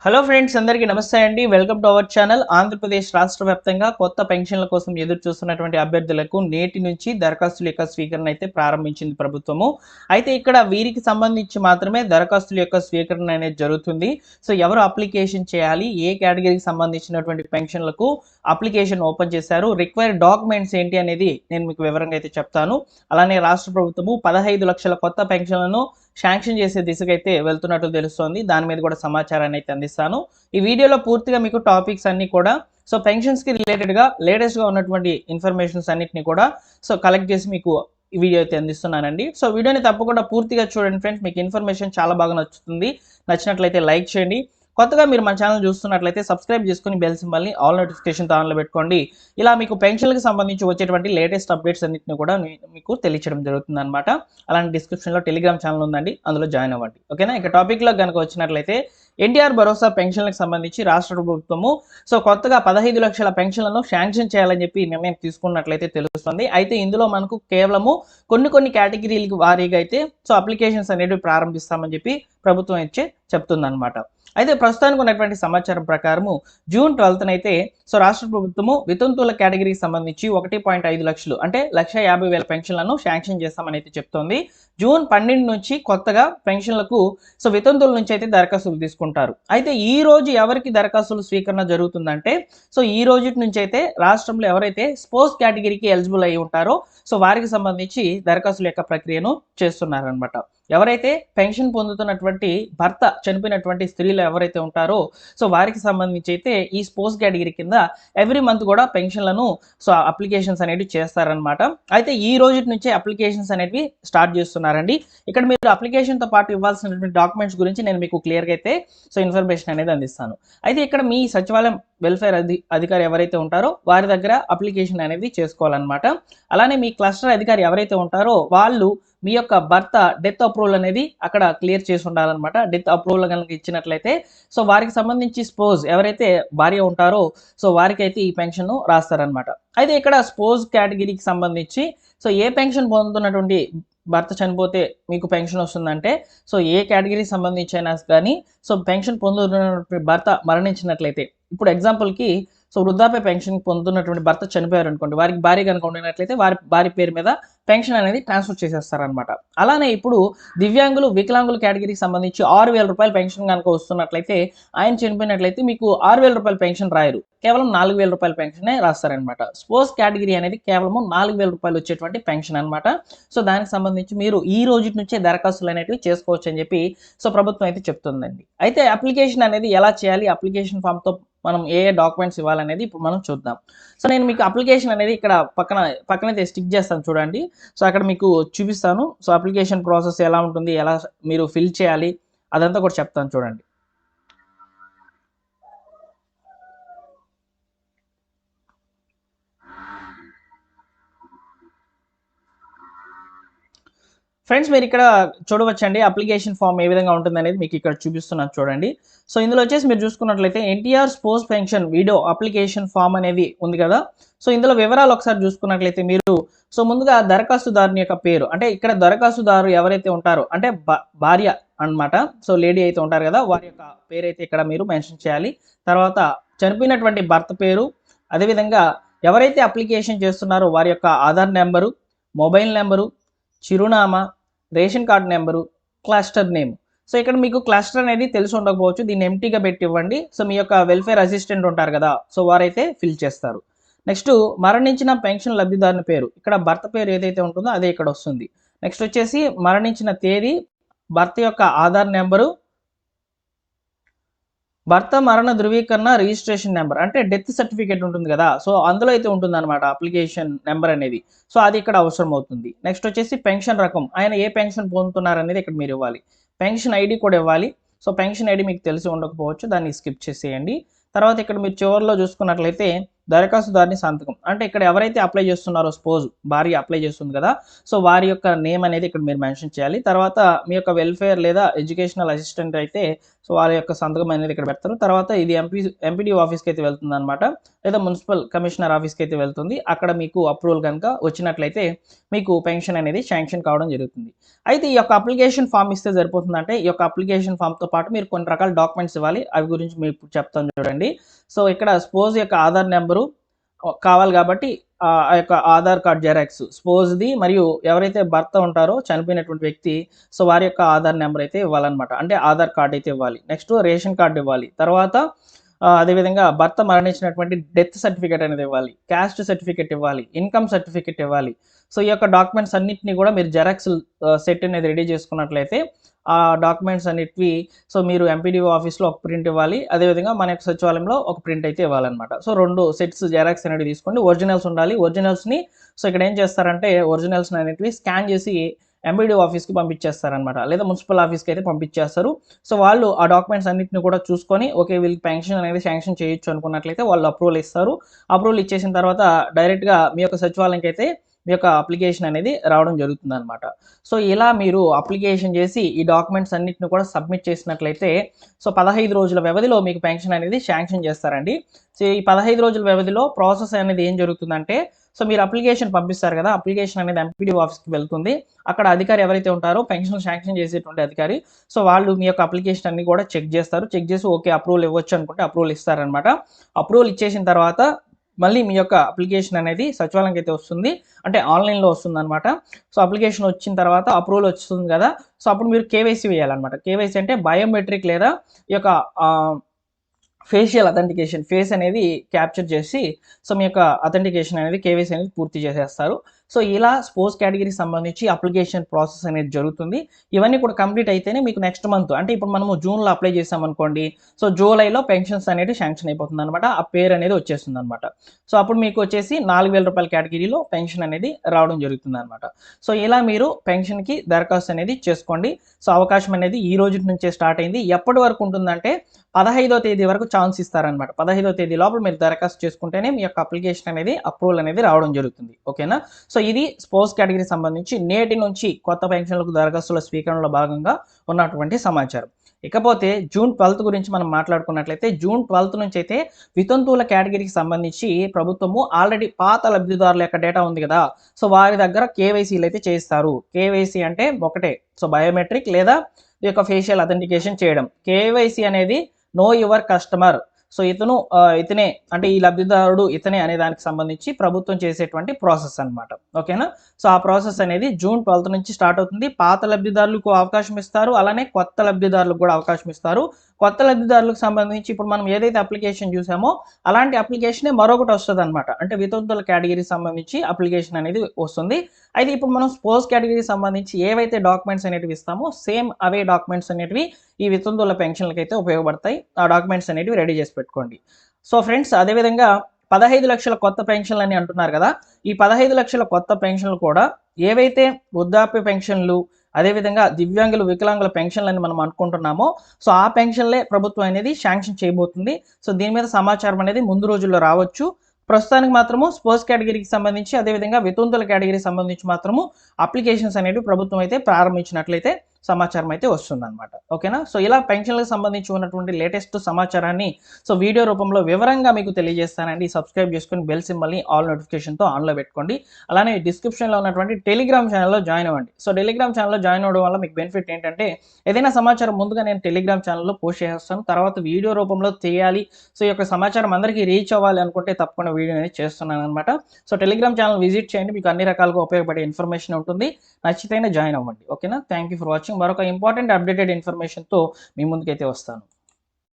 Hello friends, అందరికీ నమస్తే అండి. Welcome to our channel. Andhra Pradesh రాష్ట్ర వ్యాప్తంగా కొత్త పెన్షన్ల కోసం ఎదురు చూస్తున్నటువంటి అభ్యర్థులకు నేటి నుంచి దరఖాస్తుల యొక్క స్వీకరణ అయితే ప్రారంభించింది ప్రభుత్వము. అయితే ఇక్కడ వీరికి సంబంధించి మాత్రమే దరఖాస్తుల యొక్క స్వీకరణ అనేది జరుగుతుంది. సో ఎవరు అప్లికేషన్ చేయాలి, ఏ కేటగిరీకి సంబంధించినటువంటి పెన్షన్లకు అప్లికేషన్ ఓపెన్ చేశారు, రిక్వైర్డ్ డాక్యుమెంట్స్ ఏంటి అనేది నేను మీకు వివరంగా అయితే చెప్తాను. అలానే రాష్ట్ర ప్రభుత్వము 15 లక్షల కొత్త పెన్షన్లను శాంక్షన్ చేసే దిశగా అయితే వెళ్తున్నట్లు తెలుస్తోంది. దాని మీద కూడా సమాచారాన్ని అయితే అందిస్తాను. ఈ వీడియోలో పూర్తిగా మీకు టాపిక్స్ అన్ని కూడా సో పెన్షన్స్కి రిలేటెడ్గా లేటెస్ట్గా ఉన్నటువంటి ఇన్ఫర్మేషన్స్ అన్నిటిని కూడా సో కలెక్ట్ చేసి మీకు ఈ వీడియో అయితే అందిస్తున్నానండి. సో వీడియోని తప్పకుండా పూర్తిగా చూడండి ఫ్రెండ్స్. మీకు ఇన్ఫర్మేషన్ చాలా బాగా నచ్చుతుంది. నచ్చినట్లయితే లైక్ చేయండి. కొత్తగా మీరు మన ఛానల్ చూస్తున్నట్లయితే సబ్స్క్రైబ్ చేసుకుని బెల్ సింబల్ని ఆల్ నోటిఫికేషన్ ఆన్లో పెట్టుకోండి. ఇలా మీకు పెన్షన్లకు సంబంధించి వచ్చేటువంటి లేటెస్ట్ అప్డేట్స్ అన్నింటిని కూడా మీకు తెలియచేయడం జరుగుతుంది అనమాట. అలాంటి డిస్క్రిప్షన్లో టెలిగ్రామ్ ఛానల్ ఉందండి, అందులో జాయిన్ అవ్వండి. ఓకేనా? ఇక టాపిక్లో కనుక వచ్చినట్లయితే ఎన్టీఆర్ భరోసా పెన్షన్లకు సంబంధించి రాష్ట్ర ప్రభుత్వము సో కొత్తగా 15 లక్షల పెన్షన్లను శాంక్షన్ చేయాలని చెప్పి నిర్ణయం తీసుకున్నట్లయితే తెలుస్తుంది. అయితే ఇందులో మనకు కేవలము కొన్ని కేటగిరీలకు వారీగా అయితే సో అప్లికేషన్స్ అనేవి ప్రారంభిస్తామని చెప్పి ప్రభుత్వం ఇచ్చే చెప్తుందన్నమాట. అయితే ప్రస్తుతానికి ఉన్నటువంటి సమాచారం ప్రకారము జూన్ 12న అయితే సో రాష్ట్ర ప్రభుత్వము వితంతువుల కేటగిరీకి సంబంధించి 1.5 లక్షలు అంటే 1,50,000 పెన్షన్లను శాంక్షన్ చేస్తామని అయితే చెప్తోంది. జూన్ 12 నుంచి కొత్తగా పెన్షన్లకు సో వితంతువుల నుంచి అయితే దరఖాస్తులు తీసుకుంటారు. అయితే ఈ రోజు ఎవరికి దరఖాస్తులు స్వీకరణ జరుగుతుందంటే సో ఈ రోజు నుంచి అయితే రాష్ట్రంలో ఎవరైతే స్పోర్ట్స్ కేటగిరీకి ఎలిజిబుల్ అయి ఉంటారో సో వారికి సంబంధించి దరఖాస్తుల యొక్క ప్రక్రియను చేస్తున్నారనమాట. ఎవరైతే పెన్షన్ పొందుతున్నటువంటి భర్త చనిపోయినటువంటి స్త్రీలు ఎవరైతే ఉంటారో సో వారికి సంబంధించి అయితే ఈ స్పోర్ట్స్ కేటగిరీ కింద ఎవ్రీ మంత్ కూడా పెన్షన్లను సో అప్లికేషన్స్ అనేవి చేస్తారనమాట. అయితే ఈ రోజు నుంచే అప్లికేషన్స్ అనేవి స్టార్ట్ చేస్తున్నారండి. ఇక్కడ మీరు అప్లికేషన్తో పాటు ఇవ్వాల్సినటువంటి డాక్యుమెంట్స్ గురించి నేను మీకు క్లియర్గా అయితే సో ఇన్ఫర్మేషన్ అనేది అందిస్తాను. అయితే ఇక్కడ మీ సచివాలయం వెల్ఫేర్ అధికారి ఎవరైతే ఉంటారో వారి దగ్గర అప్లికేషన్ అనేది చేసుకోవాలన్నమాట. అలానే మీ క్లస్టర్ అధికారి ఎవరైతే ఉంటారో వాళ్ళు మీ యొక్క భర్త డెత్ అప్రూవల్ అనేది అక్కడ క్లియర్ చేసి ఉండాలన్నమాట. డెత్ అప్రూవల్ కనుక ఇచ్చినట్లయితే సో వారికి సంబంధించి స్పోజ్ ఎవరైతే భార్య ఉంటారో సో వారికి అయితే ఈ పెన్షన్ రాస్తారనమాట. అయితే ఇక్కడ స్పోజ్ కేటగిరీకి సంబంధించి సో ఏ పెన్షన్ పొందుతున్నటువంటి భర్త చనిపోతే మీకు పెన్షన్ వస్తుందంటే సో ఏ కేటగిరీకి సంబంధించి అయినా కానీ సో పెన్షన్ పొందుతున్నటువంటి భర్త మరణించినట్లయితే ఇప్పుడు ఎగ్జాంపుల్కి సో వృద్ధాప్య పెన్షన్ పొందుతున్నటువంటి భర్త చనిపోయారు అనుకోండి, వారికి భార్య కనుక ఉండినట్లయితే భార్య పేరు మీద పెన్షన్ అనేది ట్రాన్స్ఫర్ చేసేస్తారనమాట. అలానే ఇప్పుడు దివ్యాంగులు వికలాంగుల కేటగిరీకి సంబంధించి 6,000 రూపాయల పెన్షన్ కనుక వస్తున్నట్లయితే ఆయన చనిపోయినట్లయితే మీకు 6,000 రూపాయల పెన్షన్ రాయరు, కేవలం 4,000 రూపాయల పెన్షనే రాస్తారనమాట. స్పోర్ట్స్ కేటగిరీ అనేది కేవలం 4,000 రూపాయలు వచ్చేటువంటి పెన్షన్ అనమాట. సో దానికి సంబంధించి మీరు ఈ రోజు నుంచే దరఖాస్తులు అనేవి చేసుకోవచ్చు అని చెప్పి సో ప్రభుత్వం అయితే చెప్తుందండి. అయితే అప్లికేషన్ అనేది ఎలా చేయాలి, అప్లికేషన్ ఫామ్తో మనం ఏ డాక్యుమెంట్స్ ఇవ్వాలనేది ఇప్పుడు మనం చూద్దాం. సో నేను మీకు అప్లికేషన్ అనేది ఇక్కడ పక్కనైతే స్టిక్ చేస్తాను చూడండి. సో అక్కడ మీకు చూపిస్తాను. సో అప్లికేషన్ ప్రాసెస్ ఎలా ఉంటుంది, ఎలా మీరు ఫిల్ చేయాలి అదంతా కూడా చెప్తాను చూడండి. ఫ్రెండ్స్ మీరు ఇక్కడ చూడవచ్చండి అప్లికేషన్ ఫామ్ ఏ విధంగా ఉంటుంది అనేది మీకు ఇక్కడ చూపిస్తున్నాను చూడండి. సో ఇందులో వచ్చేసి మీరు చూసుకున్నట్లయితే NTR sports pension video application form అనేది ఉంది కదా. సో ఇందులో వివరాలు ఒకసారి చూసుకున్నట్లయితే మీరు సో ముందుగా దరఖాస్తుదారుని యొక్క పేరు, అంటే ఇక్కడ దరఖాస్తుదారు ఎవరైతే ఉంటారో అంటే భార్య అన్నమాట. సో లేడీ అయితే ఉంటారు కదా, వారి యొక్క పేరు అయితే ఇక్కడ మీరు మెన్షన్ చేయాలి. తర్వాత చనిపోయినటువంటి భర్త పేరు, అదేవిధంగా ఎవరైతే అప్లికేషన్ చేస్తున్నారో వారి యొక్క ఆధార్ నెంబరు, మొబైల్ నెంబరు, చిరునామా, ration card number, cluster name. So ఇక్కడ మీకు క్లస్టర్ అనేది తెలిసి ఉండకపోవచ్చు, దీన్ని ఎంటీగా పెట్టి ఇవ్వండి. సో మీ యొక్క వెల్ఫేర్ అసిస్టెంట్ ఉంటారు కదా సో వారైతే ఫిల్ చేస్తారు. నెక్స్ట్ మరణించిన పెన్షన్ లబ్ధిదారుని పేరు, ఇక్కడ భర్త పేరు ఏదైతే ఉంటుందో అదే ఇక్కడ వస్తుంది. నెక్స్ట్ వచ్చేసి మరణించిన తేదీ, భర్త యొక్క ఆధార్ నెంబరు, భర్త మరణ ధృవీకరణ రిజిస్ట్రేషన్ నెంబర్ అంటే డెత్ సర్టిఫికేట్ ఉంటుంది కదా సో అందులో అయితే ఉంటుంది అనమాట అప్లికేషన్ నెంబర్ అనేది. సో అది ఇక్కడ అవసరం అవుతుంది. నెక్స్ట్ వచ్చేసి పెన్షన్ రకం, ఆయన ఏ పెన్షన్ పొందుతున్నారు అనేది ఇక్కడ మీరు ఇవ్వాలి. పెన్షన్ ఐడి కూడా ఇవ్వాలి. సో పెన్షన్ ఐడి మీకు తెలిసి ఉండకపోవచ్చు, దాన్ని స్కిప్ చేసేయండి. తర్వాత ఇక్కడ మీరు చివరిలో చూసుకున్నట్లయితే దరఖాస్తుదారుని సంతకం. అంటే ఇక్కడ ఎవరైతే అప్లై చేస్తున్నారో సపోజ్ భార్య అప్లై చేస్తుంది కదా! సో, వారి యొక్క నేమ్ అనేది ఇక్కడ మీరు మెన్షన్ చేయాలి. తర్వాత మీ యొక్క వెల్‌ఫేర్ లేదా ఎడ్యుకేషనల్ అసిస్టెంట్ అయితే సో, వాళ్ళ యొక్క సంతకం అనేది ఇక్కడ పెడతారు. తర్వాత ఇది ఎంపీడీఓ ఆఫీస్‌కైతే వెళ్తుందనమాట. లేదా మున్సిపల్ కమిషనర్ ఆఫీస్‌కైతే వెళ్తుంది. అక్కడ మీకు అప్రూవల్ గనుక వచ్చినట్లయితే మీకు పెన్షన్ అనేది శాంక్షన్ కావడం జరుగుతుంది. అయితే ఈ యొక్క అప్లికేషన్ ఫార్మ్ ఇస్తే సరిపోతుందంటే, ఈ యొక్క అప్లికేషన్ ఫార్మ్‌తో పాటు మీరు కొన్ని రకాల డాక్యుమెంట్స్ ఇవ్వాలి. అవి గురించి మీకు చెప్తాను చూడండి. సో, ఇక్కడ స్పోజ్ యొక్క ఆధార్ నెంబరు కావాలి కాబట్టి ఆ యొక్క ఆధార్ కార్డ్ జెరాక్స్ స్పోజ్‌ది మరియు ఎవరైతే భర్త ఉంటారో చనిపోయినటువంటి వ్యక్తి సో, వారి యొక్క ఆధార్ నెంబర్ అయితే ఇవ్వాలన్నమాట. అంటే ఆధార్ కార్డ్ అయితే ఇవ్వాలి. నెక్స్ట్ రేషన్ కార్డ్ ఇవ్వాలి. తర్వాత అదేవిధంగా భర్త మరణించినటువంటి డెత్ సర్టిఫికేట్ అనేది ఇవ్వాలి. క్యాస్ట్ సర్టిఫికేట్ ఇవ్వాలి. ఇన్‌కమ్ సర్టిఫికేట్ ఇవ్వాలి. సో, ఈ యొక్క డాక్యుమెంట్స్ అన్నిటిని కూడా మీరు జెరాక్స్ సెట్ అనేది రెడీ చేసుకున్నట్లయితే ఆ డాక్యుమెంట్స్ అన్నిటివి సో, మీరు ఎంపీడీఓ ఆఫీస్‌లో ఒక ప్రింట్ ఇవ్వాలి. అదేవిధంగా మన యొక్క సచివాలయంలో ఒక ప్రింట్ అయితే ఇవ్వాలన్నమాట. సో, 2 సెట్స్ జెరాక్స్ అనేవి తీసుకోండి. ఒరిజినల్స్ ఉండాలి. ఒరిజినల్స్‌ని సో, ఇక్కడ ఏం చేస్తారంటే ఒరిజినల్స్ అనేటివి స్కాన్ చేసి ఎంపీడీఓ ఆఫీస్‌కి పంపించేస్తారనమాట. లేదా మున్సిపల్ ఆఫీస్‌కి అయితే పంపించేస్తారు. సో, వాళ్ళు ఆ డాక్యుమెంట్స్ అన్నిటిని కూడా చూసుకొని ఓకే వీళ్ళకి పెన్షన్ అనేది శాంక్షన్ చేయొచ్చు అనుకున్నట్లయితే వాళ్ళు అప్రూవల్ ఇస్తారు. అప్రూవల్ ఇచ్చేసిన తర్వాత డైరెక్ట్‌గా మీ యొక్క సచివాలయంకి అయితే మీ యొక్క అప్లికేషన్ అనేది రావడం జరుగుతుందనమాట. సో, ఇలా మీరు అప్లికేషన్ చేసి ఈ డాక్యుమెంట్స్ అన్నిటిని కూడా సబ్మిట్ చేసినట్లయితే సో, 15 రోజుల వ్యవధిలో మీకు పెన్షన్ అనేది శాంక్షన్ చేస్తారండి. సో, ఈ 15 రోజుల వ్యవధిలో ప్రాసెస్ అనేది ఏం జరుగుతుందంటే సో, మీరు అప్లికేషన్ పంపిస్తారు కదా! అప్లికేషన్ అనేది ఎంపీడీఓ ఆఫీస్‌కి వెళ్తుంది. అక్కడ అధికారి ఎవరైతే ఉంటారో పెన్షన్ శాంక్షన్ చేసేటువంటి అధికారి సో, వాళ్ళు మీ యొక్క అప్లికేషన్ అన్ని కూడా చెక్ చేస్తారు. చెక్ చేసి ఓకే అప్రూవల్ ఇవ్వచ్చు అనుకుంటే అప్రూవల్ ఇస్తారనమాట. అప్రూవల్ ఇచ్చేసిన తర్వాత మళ్ళీ మీ యొక్క అప్లికేషన్ అనేది సచివాలయంకి అయితే వస్తుంది. అంటే ఆన్‌లైన్‌లో వస్తుందనమాట. సో, అప్లికేషన్ వచ్చిన తర్వాత అప్రూవల్ వస్తుంది కదా! సో, అప్పుడు మీరు కేవైసీ వేయాలనమాట. కేవైసీ అంటే బయోమెట్రిక్ లేదా ఈ యొక్క ఫేషియల్ అథెంటికేషన్ ఫేస్ అనేది క్యాప్చర్ చేసి సో, మీ యొక్క అథెంటికేషన్ అనేది కేవైసీ అనేది పూర్తి చేసేస్తారు. సో, ఇలా స్పోర్ట్స్ కేటగిరీకి సంబంధించి అప్లికేషన్ ప్రాసెస్ అనేది జరుగుతుంది. ఇవన్నీ కూడా కంప్లీట్ అయితేనే మీకు నెక్స్ట్ మంత్ అంటే ఇప్పుడు మనము జూన్‌లో అప్లై చేసామనుకోండి. సో, జూలైలో పెన్షన్స్ అనేది శాంక్షన్ అయిపోతుందనమాట. ఆ పేరు అనేది వచ్చేస్తుందనమాట. సో, అప్పుడు మీకు వచ్చేసి రూ. 4,000 కేటగిరీలో పెన్షన్ అనేది రావడం జరుగుతుందనమాట. సో, ఇలా మీరు పెన్షన్‌కి దరఖాస్తు అనేది చేసుకోండి. సో, అవకాశం అనేది ఈ రోజు నుంచే స్టార్ట్ అయింది. ఎప్పటి వరకు ఉంటుందంటే 15వ తేదీ వరకు ఛాన్స్ ఇస్తారనమాట. 15వ తేదీ లోపల మీరు దరఖాస్తు చేసుకుంటేనే మీ యొక్క అప్లికేషన్ అనేది అప్రూవల్ అనేది రావడం జరుగుతుంది. ఓకేనా? సో, ఇది స్పోర్ట్స్ కేటగిరీకి సంబంధించి నేటి నుంచి కొత్త పెన్షన్లకు దరఖాస్తుల స్వీకరణలో భాగంగా ఉన్నటువంటి సమాచారం. ఇకపోతే జూన్ 12 గురించి మనం మాట్లాడుకున్నట్లయితే జూన్ 12 నుంచి అయితే వితంతువుల కేటగిరీకి సంబంధించి ప్రభుత్వము ఆల్రెడీ పాత లబ్ధిదారుల యొక్క డేటా ఉంది కదా! సో, వారి దగ్గర కేవైసీలు అయితే చేయిస్తారు. కేవైసీ అంటే ఒకటే సో, బయోమెట్రిక్ లేదా ఈ యొక్క ఫేషియల్ అథెంటికేషన్ చేయడం. కేవైసీ అనేది నో యువర్ కస్టమర్. సో, ఇతనే అంటే ఈ లబ్ధిదారుడు ఇతనే అనే దానికి సంబంధించి ప్రభుత్వం చేసేటువంటి ప్రాసెస్ అనమాట. ఓకేనా? సో, ఆ ప్రాసెస్ అనేది జూన్ 12 నుంచి స్టార్ట్ అవుతుంది. పాత లబ్ధిదారులకు అవకాశం ఇస్తారు. అలానే కొత్త లబ్ధిదారులకు కూడా అవకాశం ఇస్తారు. కొత్త లబ్ధిదారులకు సంబంధించి ఇప్పుడు మనం ఏదైతే అప్లికేషన్ చూసామో అలాంటి అప్లికేషనే మరొకటి వస్తదనమాట. అంటే వితంతువుల కేటగిరీకి సంబంధించి అప్లికేషన్ అనేది వస్తుంది. అయితే ఇప్పుడు మనం స్పోర్ట్స్ కేటగిరీకి సంబంధించి ఏవైతే డాక్యుమెంట్స్ అనేటివి ఇస్తామో సేమ్ అవే డాక్యుమెంట్స్ అనేటివి ఈ వితంతువుల పెన్షన్లకైతే ఉపయోగపడతాయి. ఆ డాక్యుమెంట్స్ అనేటివి రెడీ చేసి పెట్టుకోండి. సో, ఫ్రెండ్స్ అదేవిధంగా 15 లక్షల కొత్త పెన్షన్లని అంటున్నారు కదా! ఈ 15 లక్షల కొత్త పెన్షన్లు కూడా ఏవైతే వృద్ధాప్య పెన్షన్లు అదేవిధంగా దివ్యాంగులు, వికలాంగుల పెన్షన్లని మనం అనుకుంటున్నామో సో, ఆ పెన్షన్లే ప్రభుత్వం అనేది శాంక్షన్ చేయబోతుంది. సో, దీని మీద సమాచారం అనేది ముందు రోజుల్లో రావచ్చు. ప్రస్తుతానికి మాత్రము స్పోర్ట్స్ కేటగిరీకి సంబంధించి అదేవిధంగా వితంతువుల కేటగిరీకి సంబంధించి మాత్రము అప్లికేషన్స్ అనేవి ప్రభుత్వం అయితే ప్రారంభించినట్లయితే సమాచారం అయితే వస్తుందన్నమాట. ఓకేనా? సో, ఇలా పెన్షన్‌లకు సంబంధించి ఉన్నటువంటి లేటెస్ట్ సమాచారాన్ని సో, వీడియో రూపంలో వివరంగా మీకు తెలియజేస్తానండి. సబ్స్క్రైబ్ చేసుకొని బెల్ సింబల్‌ని ఆల్ నోటిఫికేషన్‌తో ఆన్‌లో పెట్టుకోండి. అలానే డిస్క్రిప్షన్‌లో ఉన్నటువంటి టెలిగ్రామ్ ఛానెల్‌లో జాయిన్ అవ్వండి. సో, టెలిగ్రామ్ ఛానెల్‌లో జాయిన్ అవ్వడం వల్ల మీకు బెనిఫిట్ ఏంటంటే ఏదైనా సమాచారం ముందుగా నేను టెలిగ్రామ్ ఛానెల్‌లో పోస్ట్ చేసేస్తాను. తర్వాత వీడియో రూపంలో చేయాలి. సో, ఈ యొక్క సమాచారం అందరికీ రీచ్ అవ్వాలి అనుకుంటే తప్పకుండా వీడియో అనేది చేస్తున్నాననమాట. సో, టెలిగ్రామ్ ఛానెల్ విజిట్ చేయండి. మీకు అన్ని రకాలుగా ఉపయోగపడే ఇన్ఫర్మేషన్ ఉంటుంది. నచ్చితేనే జాయిన్ అవ్వండి. ఓకేనా? Thank you for watching. మరొక ఇంపార్టెంట్ అప్డేటెడ్ ఇన్ఫర్మేషన్‌తో మీ ముందుకైతే వస్తాను.